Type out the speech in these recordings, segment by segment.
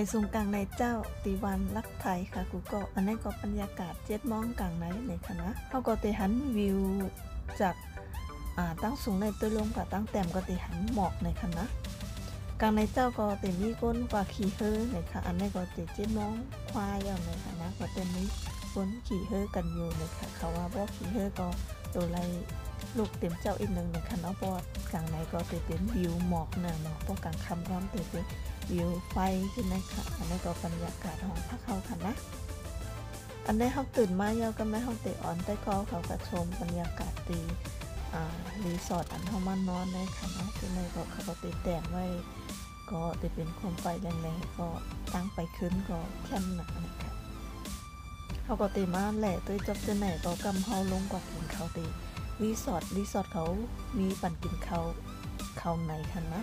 ไปสูงกลางในเจ้าตีวันลักไทยค่ะกูก็อันนี้ก็บรรยากาศเจ็ดมองกลางในคณะเขาก็ตีหันวิวจากตั้งสูงในตัวลงกับตั้งแต้มก็ตีหันหมอกในคณะกลางในเจ้าก็ตีมีก้นกว่าขี่เฮอค่ะอันนี้ก็ตีเจ็ดมองควายอย่างในคณะก็เต็มนี้ก้นขี่เฮอกันอยู่ค่ะเขาว่าบ่ขี่เฮอก็ตัวไรลูกเต็มเจ้าอีกหนึ่งค่ะเนาะเพราะกลางในก็ตีเป็นวิวหมอกเนาะเพราะกลางคำร้อนตีเป็นวิวไฟขึ้นนะคะอันนี้ก็บรรยากาศของพักเขาค่ะนะอันนี้เขาตื่นมาเยาก็ไม่เขาเตะอ่อนใต้คอเขากระชมบรรยากาศดีรีสอร์ทอันเขามานอนได้ค่ะนะที่ในก็เขาก็ติดแต่งไว้ก็จะเป็นโคมไฟแรงๆก็ตั้งไปขึ้นก็แคมหนักนะคะเขาก็ตีมาแหละตัวจบจะไหนก็กำเขาลงกว่ากินเขาตีรีสอร์ทเขามีปั่นกินเขาในค่ะนะ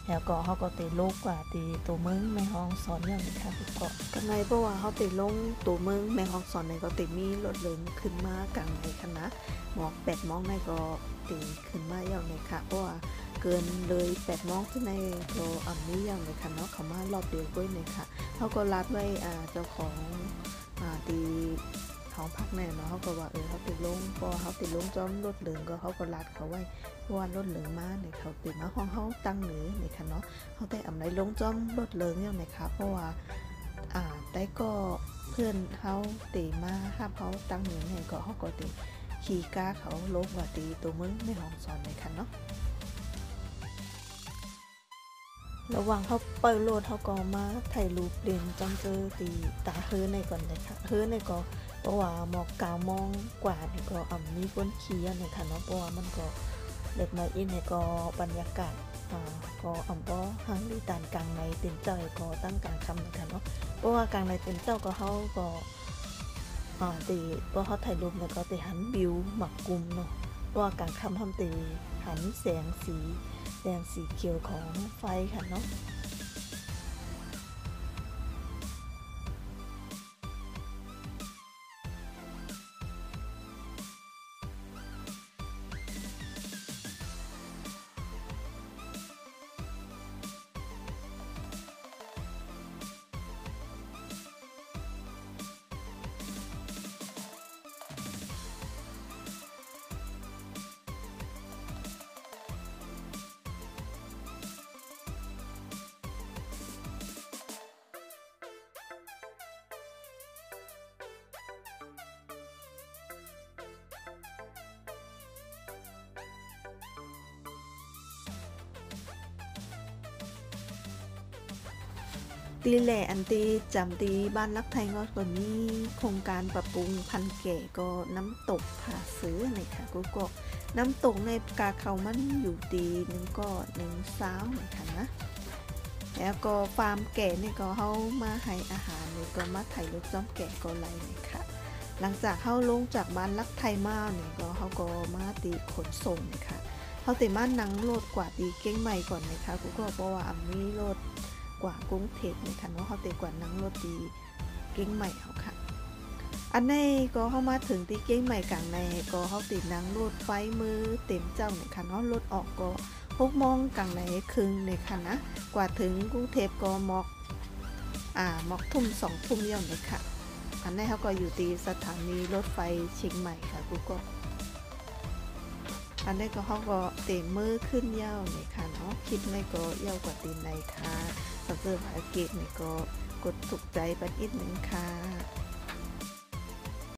แล้วก็เขาก็ตีโลกกว่าตีตัวเมืองแม่ฮ่องสอนอย่างนี้ค่ะก็กันในเพราะว่าเขาตีลงตัวเมืองแม่ฮ่องสอนในก็ตีมีรถเลิงขึ้นมากลางในคณะหมอก8 โมงในก็ตีขึ้นมาอย่างนี้ค่ะเพราะว่าเกินเลย8 โมงที่ในก็นี้อย่างนี้ค่ะเนาะเขามารอบเดียวด้วยเลยค่ะเขาก็รัดไว้เจ้าของตีห้องพักแน่เนาะเขาก็ว่าเขาติดลงพอเขาติดลงจอมรถเหลืองก็เขาก็รัดเขาไว้ว่ารถเหลืองมาเนี่ยเขาติดมาห้องเขาตั้งเหนือเนี่ยค่ะเนาะเขาได้อำไรลงจอมรถเหลืองอย่างไรค่ะเพราะว่าได้ก็เพื่อนเขาตีมาห้ามเขาตั้งเหนือเนี่ยก็เขาก็ตีขี่ก้าเขาลงว่าตีตัวมึงไม่ห้องสอนเลยค่ะเนาะระหว่างเขาเปิดโหลดเขาก็มาถ่ายรูปเด่นจังเจอตีตาเฮือในก่อนเลยค่ะเฮือในก็เพราะว่าหมอก9 โมงกว่านี่ก็มีก้นขี้เนี่ยค่ะเนาะเพราะว่ามันก็เด็กมาอินเนี่ยก็บรรยากาศก็บ่ห่างดีตานกลางในเต็มเจ้าก็ตั้งกลางคำนะคะเนาะเพราะว่ากลางในเต็มเจ้าก็เขาก็ตีเพราะเขาถ่ายรูปเนี่ยก็ตีหันวิวหมักกลุ่มเนาะเพราะว่ากลางคำทำตีหันแสงสีแดงสีเขียวของไฟค่ะเนาะตีแหล่อันตีจำตีบ้านรักไทยก็มีโครงการปรับปรุงพันแก่ก็น้ำตกผาซื้อนี่ค่ะก็น้ำตกในกาเขามันอยู่ตีนึงก็1 สาวนี่ค่ะนะแล้วก็ฟาร์มแก่นี่ก็เขามาให้อาหารนี่ก็มาถ่ายรูปจ้อมแก่ก็ไรนี่ค่ะหลังจากเขาลงจากบ้านรักไทยมาเนี่ยก็เขาก็มาตีขนส่งนี่ค่ะเขาตีมานั่งรถกว่าตีเก้งใหม่ก่อนนะคะก็เพราะว่ามีรถกว่ากรุงเทพนี่ค่ะเนาะเขาเตะกว่านั่งรถดีเก้งใหม่เขาค่ะอันนี้ก็เข้ามาถึงตีเก้งใหม่กลางในก็เขาติดนั่งรถไฟมือเต็มเจ้าเนี่ยค่ะเนาะรถออกก็6 โมงกลางในครึ่งเนี่ยค่ะนะกว่าถึงกรุงเทพก็หมอกทุ่ม2 ทุ่มย่อมเลยค่ะอันนี้เขาก็อยู่ตีสถานีรถไฟเชียงใหม่ค่ะก็อันนี้ก็เขาก็เต็มมือขึ้นเย้าเนี่ยค่ะเนาะคิดไม่ก็เย้ากว่าตีนในค่ะสับเสริมภารกิจนี่ก็กดถูกใจปันอีกหนึ่งค่ะ